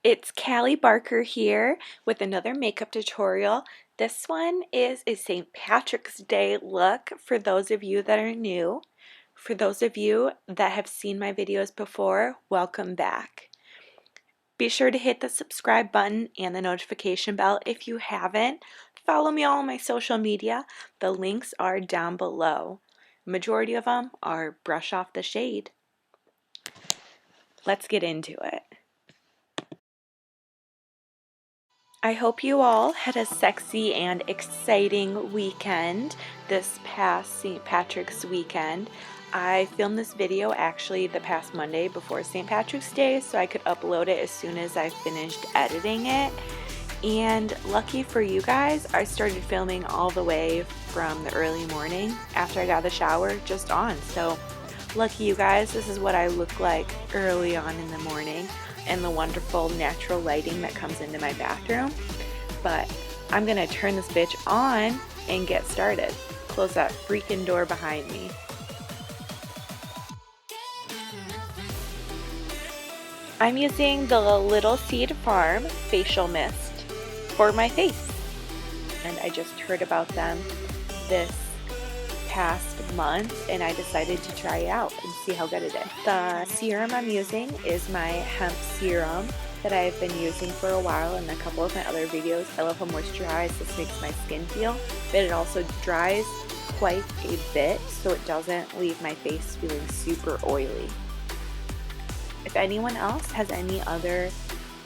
It's Callie Barker here with another makeup tutorial. This one is a St. Patrick's Day look for those of you that are new. For those of you that have seen my videos before, welcome back. Be sure to hit the subscribe button and the notification bell if you haven't. Follow me on my social media. The links are down below. Majority of them are brush off the shade. Let's get into it. I hope you all had a sexy and exciting weekend this past St. Patrick's weekend. I filmed this video actually the past Monday before St. Patrick's Day so I could upload it as soon as I finished editing it. And lucky for you guys, I started filming all the way from the early morning after I got out of the shower, just on. So lucky you guys, this is what I look like early on in the morning and the wonderful natural lighting that comes into my bathroom. But I'm gonna turn this bitch on and get started. Close that freaking door behind me. I'm using the Little Seed Farm facial mist for my face, and I just heard about them this past month and I decided to try it out and see how good it is. The serum I'm using is my hemp serum that I've been using for a while in a couple of my other videos. I love how moisturized this makes my skin feel, but it also dries quite a bit so it doesn't leave my face feeling super oily. If anyone else has any other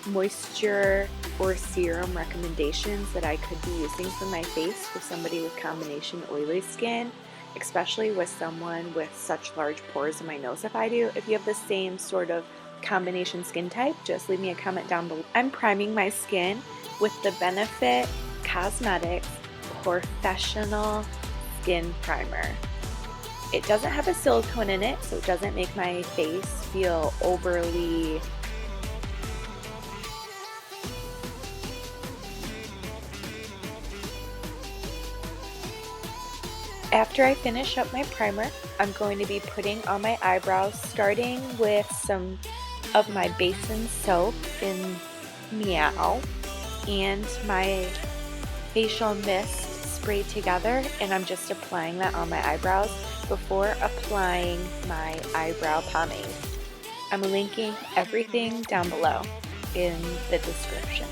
moisture or serum recommendations that I could be using for my face for somebody with combination oily skin, especially with someone with such large pores in my nose if I do. If you have the same sort of combination skin type, just leave me a comment down below. I'm priming my skin with the Benefit Cosmetics POREfessional Skin Primer. It doesn't have a silicone in it, so it doesn't make my face feel overly After I finish up my primer, I'm going to be putting on my eyebrows, starting with some of my Basin soap in Meow and my facial mist sprayed together, and I'm just applying that on my eyebrows before applying my eyebrow pomade. I'm linking everything down below in the description.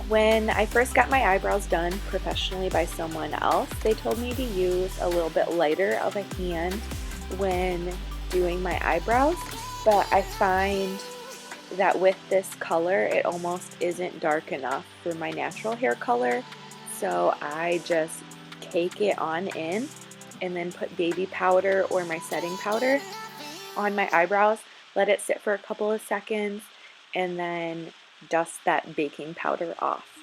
When I first got my eyebrows done professionally by someone else, they told me to use a little bit lighter of a hand when doing my eyebrows, but I find that with this color, it almost isn't dark enough for my natural hair color, so I just take it on in and then put baby powder or my setting powder on my eyebrows, let it sit for a couple of seconds, and then dust that baking powder off.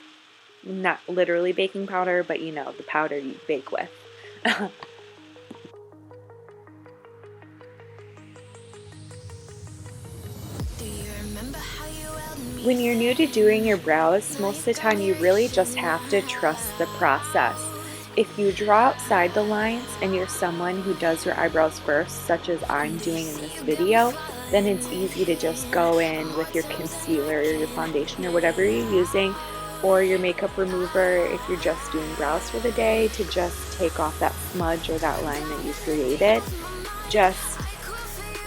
Not literally baking powder, but you know, the powder you bake with. When you're new to doing your brows, most of the time you really just have to trust the process. If you draw outside the lines and you're someone who does your eyebrows first, such as I'm doing in this video, then it's easy to just go in with your concealer or your foundation or whatever you're using, or your makeup remover if you're just doing brows for the day, to just take off that smudge or that line that you created. Just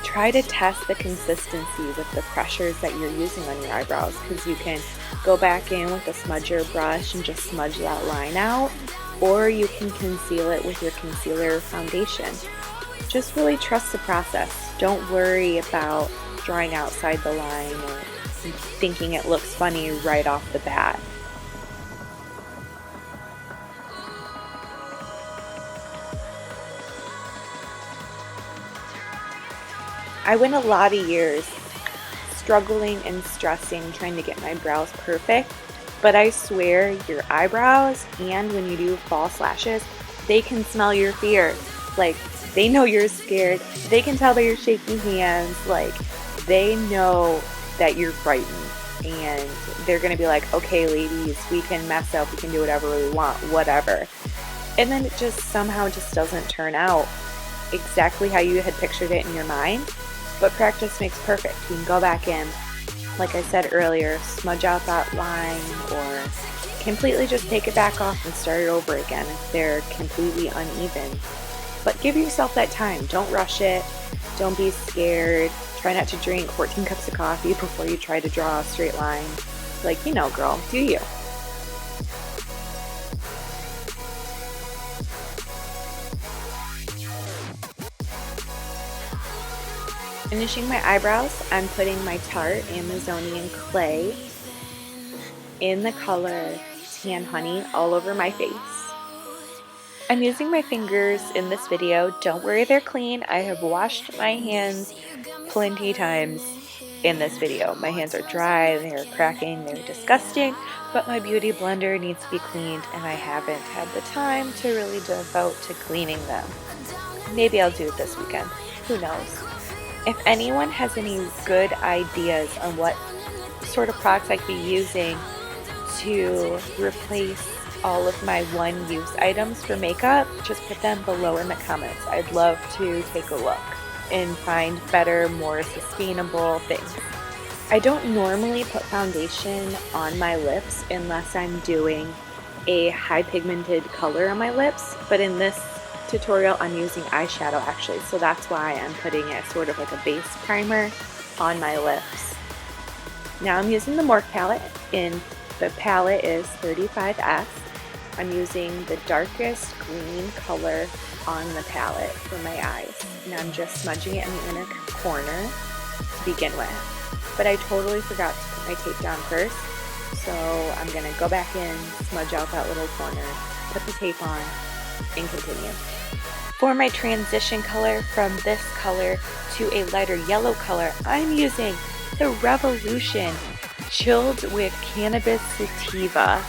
try to test the consistency with the pressures that you're using on your eyebrows, because you can go back in with a smudger brush and just smudge that line out, or you can conceal it with your concealer or foundation. Just really trust the process. Don't worry about drawing outside the line or thinking it looks funny right off the bat. I went a lot of years struggling and stressing trying to get my brows perfect, but I swear your eyebrows, and when you do false lashes, they can smell your fear. Like, they know you're scared. They can tell by your shaky hands. Like, they know that you're frightened, and they're gonna be like, okay ladies, we can mess up, we can do whatever we want, whatever. and then it just somehow just doesn't turn out exactly how you had pictured it in your mind. But practice makes perfect. You can go back in, like I said earlier, smudge out that line, or completely just take it back off and start it over again if they're completely uneven. But give yourself that time. Don't rush it. Don't be scared. Try not to drink 14 cups of coffee before you try to draw a straight line. Like, you know, girl, do you? Finishing my eyebrows, I'm putting my Tarte Amazonian Clay in the color Tan Honey all over my face. I'm using my fingers in this video. Don't worry, they're clean. I have washed my hands plenty times in this video. My hands are dry, they're cracking, they're disgusting, but my beauty blender needs to be cleaned, and I haven't had the time to really devote to cleaning them. Maybe I'll do it this weekend. Who knows? If anyone has any good ideas on what sort of products I could be using to replace all of my one-use items for makeup, just put them below in the comments. I'd love to take a look and find better, more sustainable things. I don't normally put foundation on my lips unless I'm doing a high pigmented color on my lips, but in this tutorial I'm using eyeshadow actually, so that's why I'm putting it sort of like a base primer on my lips. Now I'm using the Morphe palette, and the palette is 35s. I'm using the darkest green color on the palette for my eyes, and I'm just smudging it in the inner corner to begin with. But I totally forgot to put my tape down first, so I'm going to go back in, smudge out that little corner, put the tape on, and continue. For my transition color from this color to a lighter yellow color, I'm using the Revolution Chilled with Cannabis Sativa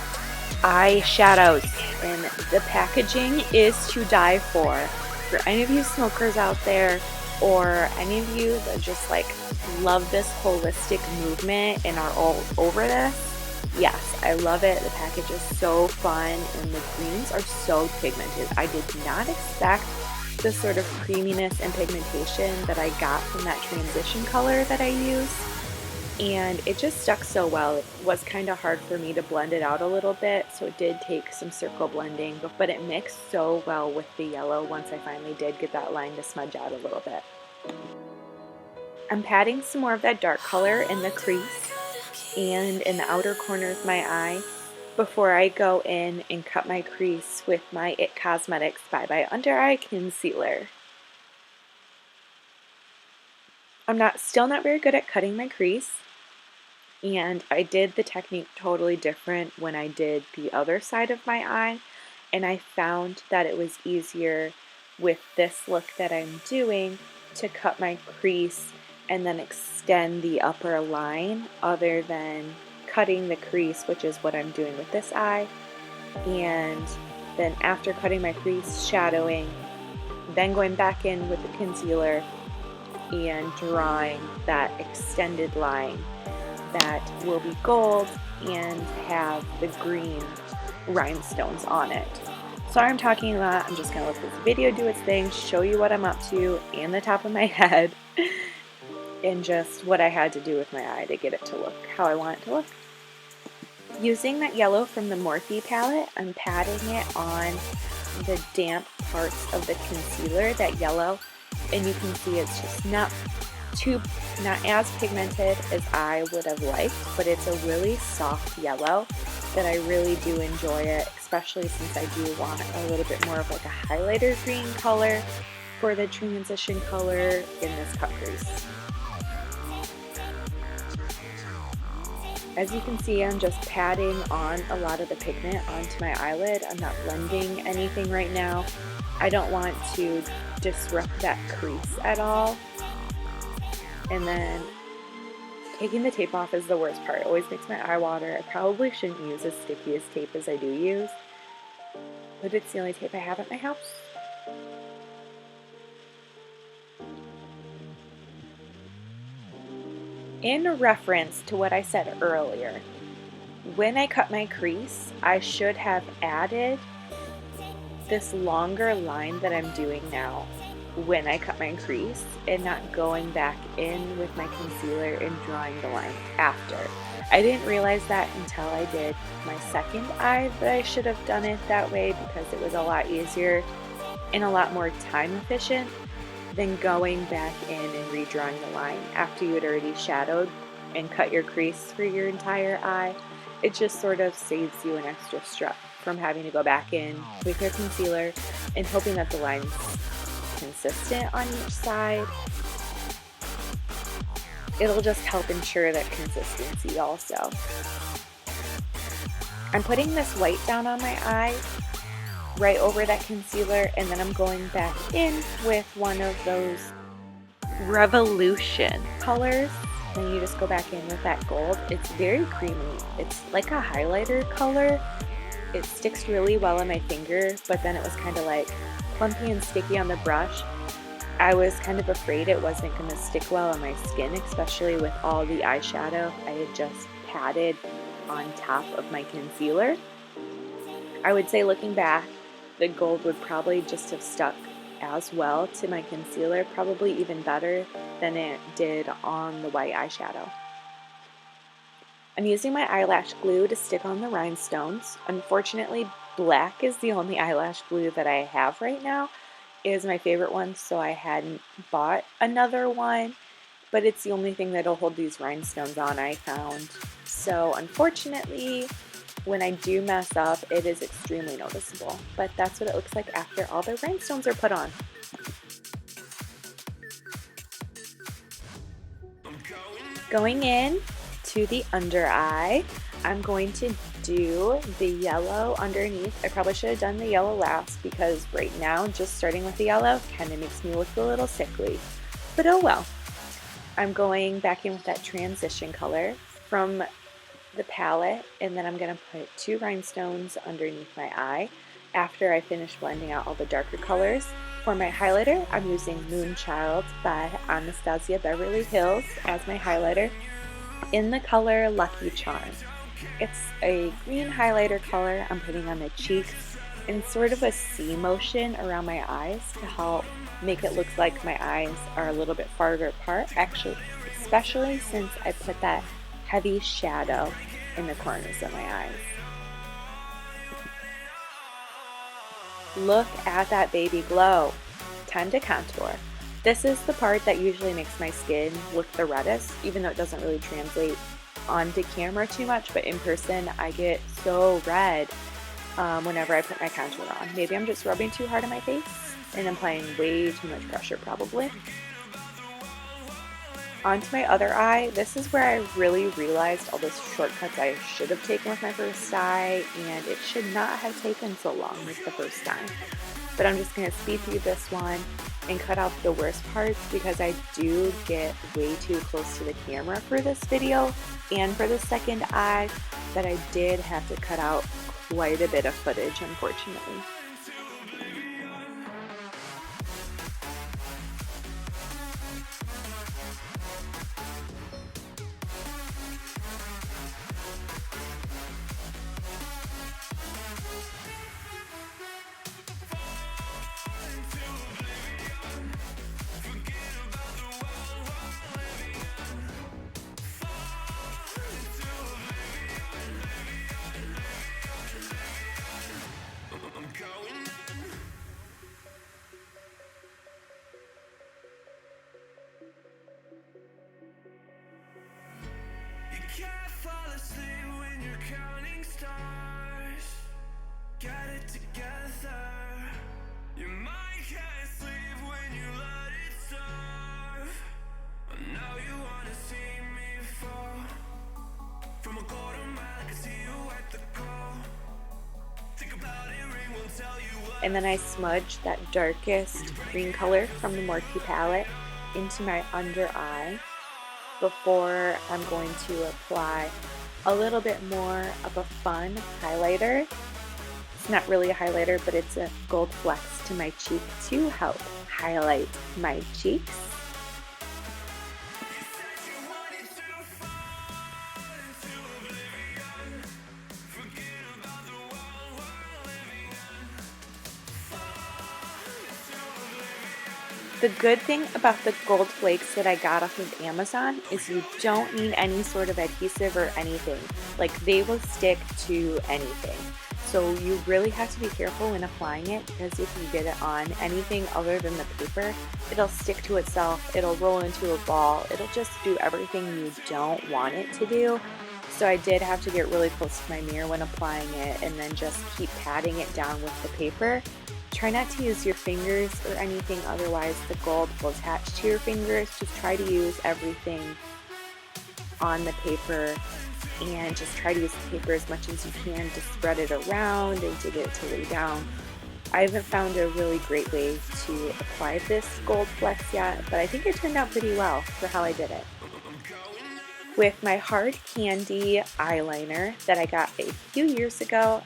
eyeshadows, and the packaging is to die for. For any of you smokers out there, or any of you that just like love this holistic movement and are all over this, yes, I love it. The package is so fun, and the greens are so pigmented. I did not expect the sort of creaminess and pigmentation that I got from that transition color that I used, and it just stuck so well. It was kind of hard for me to blend it out a little bit, so it did take some circle blending, but it mixed so well with the yellow once I finally did get that line to smudge out a little bit. I'm patting some more of that dark color in the crease and in the outer corner of my eye before I go in and cut my crease with my IT Cosmetics ByeBye Undereye Concealer. I'm still not very good at cutting my crease, and I did the technique totally different when I did the other side of my eye, and I found that it was easier with this look that I'm doing to cut my crease and then extend the upper line other than cutting the crease, which is what I'm doing with this eye, and then after cutting my crease, shadowing, then going back in with the concealer and drawing that extended line that will be gold and have the green rhinestones on it. Sorry I'm talking a lot. I'm just going to let this video do its thing, show you what I'm up to in the top of my head, and just what I had to do with my eye to get it to look how I want it to look. Using that yellow from the Morphe palette, I'm patting it on the damp parts of the concealer, that yellow, and you can see it's just not as pigmented as I would have liked, but it's a really soft yellow that I really do enjoy it, especially since I do want a little bit more of like a highlighter green color for the transition color in this cut crease. As you can see, I'm just patting on a lot of the pigment onto my eyelid. I'm not blending anything right now. I don't want to disrupt that crease at all. And then taking the tape off is the worst part. It always makes my eye water. I probably shouldn't use as sticky as tape as I do use, but it's the only tape I have at my house. In reference to what I said earlier, when I cut my crease, I should have added this longer line that I'm doing now when I cut my crease and not going back in with my concealer and drawing the line after. I didn't realize that until I did my second eye that I should have done it that way, because it was a lot easier and a lot more time efficient than going back in and redrawing the line after you had already shadowed and cut your crease for your entire eye. It just sort of saves you an extra step from having to go back in with your concealer and hoping that the line's consistent on each side. It'll just help ensure that consistency also. I'm putting this white down on my eye right over that concealer, and then I'm going back in with one of those Revolution colors. Then you just go back in with that gold. It's very creamy. It's like a highlighter color. It sticks really well on my finger, but then it was kind of like clumpy and sticky on the brush. I was kind of afraid it wasn't going to stick well on my skin, especially with all the eyeshadow I had just patted on top of my concealer. I would say, looking back, the gold would probably just have stuck as well to my concealer, probably even better than it did on the white eyeshadow. I'm using my eyelash glue to stick on the rhinestones. Unfortunately, black is the only eyelash glue that I have right now. It is my favorite one, so I hadn't bought another one, but it's the only thing that'll hold these rhinestones on, I found. So unfortunately, when I do mess up, it is extremely noticeable, but that's what it looks like after all the rhinestones are put on. Going in to the under eye, I'm going to do the yellow underneath. I probably should have done the yellow last, because right now just starting with the yellow kind of makes me look a little sickly, but oh well. I'm going back in with that transition color from the palette, and then I'm going to put 2 rhinestones underneath my eye after I finish blending out all the darker colors. For my highlighter, I'm using Moonchild by Anastasia Beverly Hills as my highlighter in the color Lucky Charm. It's a green highlighter color I'm putting on the cheeks in sort of a C motion around my eyes to help make it look like my eyes are a little bit farther apart, actually, especially since I put that heavy shadow in the corners of my eyes. Look at that baby glow. Time to contour. This is the part that usually makes my skin look the reddest, even though it doesn't really translate onto camera too much, but in person I get so red whenever I put my contour on. Maybe I'm just rubbing too hard on my face and I'm applying way too much pressure probably. Onto my other eye, this is where I really realized all the shortcuts I should have taken with my first eye, and it should not have taken so long with the first time. But I'm just going to speed through this one and cut out the worst parts, because I do get way too close to the camera for this video and for the second eye that I did have to cut out quite a bit of footage, unfortunately. And then I smudged that darkest green color from the Morphe palette into my under eye before I'm going to apply a little bit more of a fun highlighter. It's not really a highlighter, but it's a gold flex to my cheek to help highlight my cheeks. The good thing about the gold flakes that I got off of Amazon is you don't need any sort of adhesive or anything. Like, they will stick to anything. So you really have to be careful when applying it, because if you get it on anything other than the paper, it'll stick to itself, it'll roll into a ball, it'll just do everything you don't want it to do. So I did have to get really close to my mirror when applying it, and then just keep patting it down with the paper. Try not to use your fingers or anything, otherwise the gold will attach to your fingers. Just try to use everything on the paper, and just try to use the paper as much as you can to spread it around and to get it to lay down. I haven't found a really great way to apply this gold flex yet, but I think it turned out pretty well for how I did it. With my hard candy eyeliner that I got a few years ago,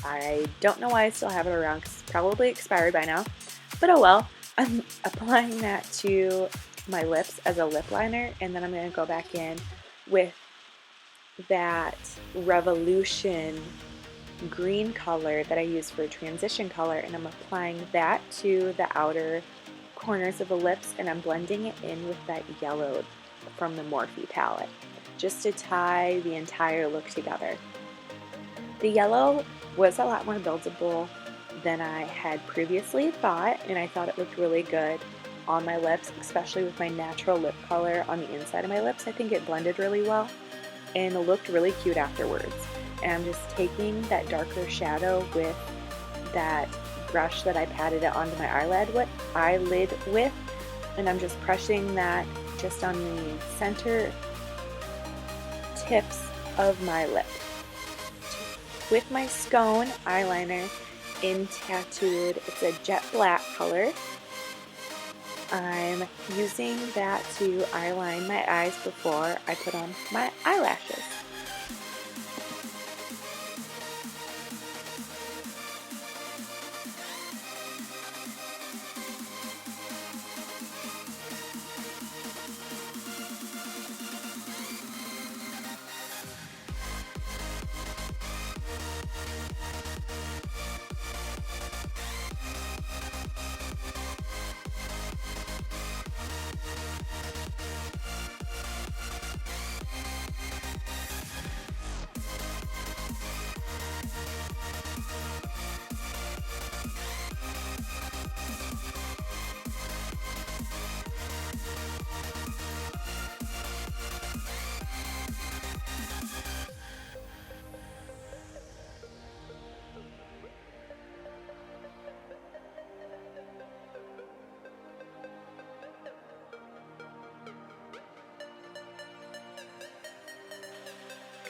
I don't know why I still have it around, because it's probably expired by now, but oh well. I'm applying that to my lips as a lip liner, and then I'm going to go back in with that Revolution green color that I use for transition color, and I'm applying that to the outer corners of the lips, and I'm blending it in with that yellow from the Morphe palette, just to tie the entire look together. The yellow was a lot more buildable than I had previously thought, and I thought it looked really good on my lips, especially with my natural lip color on the inside of my lips. I think it blended really well, and it looked really cute afterwards. And I'm just taking that darker shadow with that brush that I patted it onto my eyelid with, and I'm just pressing that just on the center tips of my lip. With my Scone eyeliner in Tattooed, it's a jet black color. I'm using that to eyeline my eyes before I put on my eyelashes.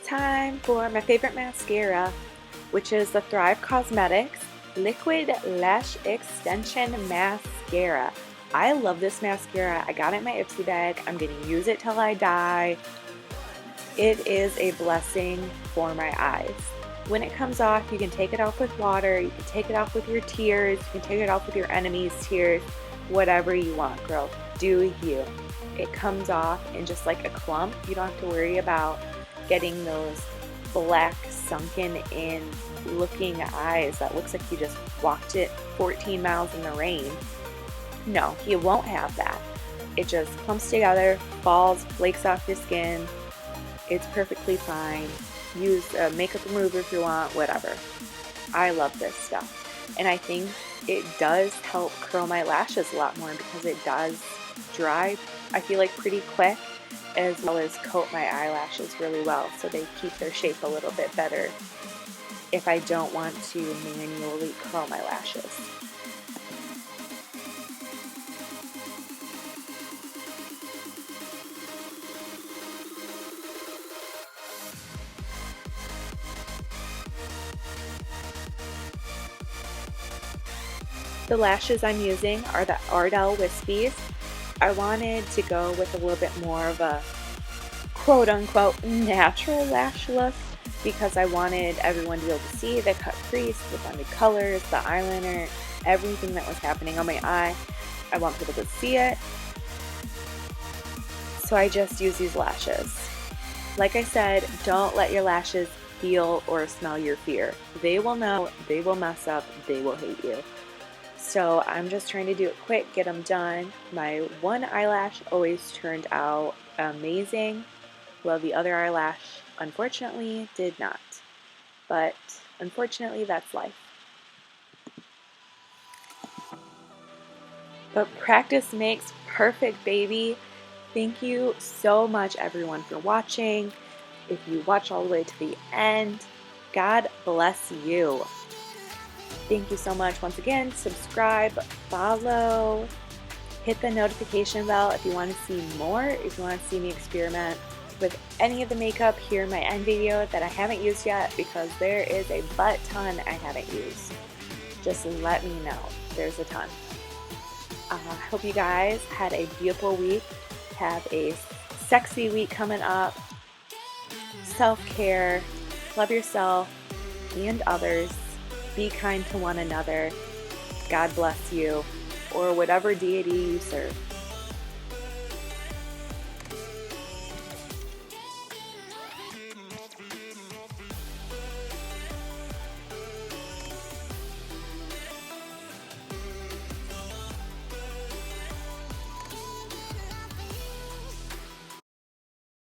Time for my favorite mascara, which is the Thrive Cosmetics Liquid Lash Extension Mascara. I love this mascara. I got it in my Ipsy bag. I'm going to use it till I die. It is a blessing for my eyes. When it comes off, you can take it off with water, you can take it off with your tears, you can take it off with your enemy's tears, whatever you want, girl. Do you. It comes off in just like a clump. You don't have to worry about getting those black sunken in looking eyes that looks like you just walked it 14 miles in the rain. No, you won't have that. It just clumps together, falls, flakes off your skin. It's perfectly fine. Use a makeup remover if you want, whatever. I love this stuff. And I think it does help curl my lashes a lot more, because it does dry, I feel like, pretty quick, as well as coat my eyelashes really well, so they keep their shape a little bit better if I don't want to manually curl my lashes. The lashes I'm using are the Ardell Wispies. I wanted to go with a little bit more of a quote-unquote natural lash look, because I wanted everyone to be able to see the cut crease, the blended colors, the eyeliner, everything that was happening on my eye. I want people to see it. So I just use these lashes. Like I said, don't let your lashes feel or smell your fear. They will know, they will mess up, they will hate you. So I'm just trying to do it quick, get them done. My one eyelash always turned out amazing, while the other eyelash unfortunately did not. But unfortunately, that's life. But practice makes perfect, baby. Thank you so much, everyone, for watching. If you watch all the way to the end, God bless you. Thank you so much. Once again, subscribe, follow, hit the notification bell if you want to see more, if you want to see me experiment with any of the makeup here in my end video that I haven't used yet, because there is a butt ton I haven't used. Just let me know. There's a ton. I hope you guys had a beautiful week. Have a sexy week coming up. Self-care. Love yourself and others. Be kind to one another. God bless you, or whatever deity you serve.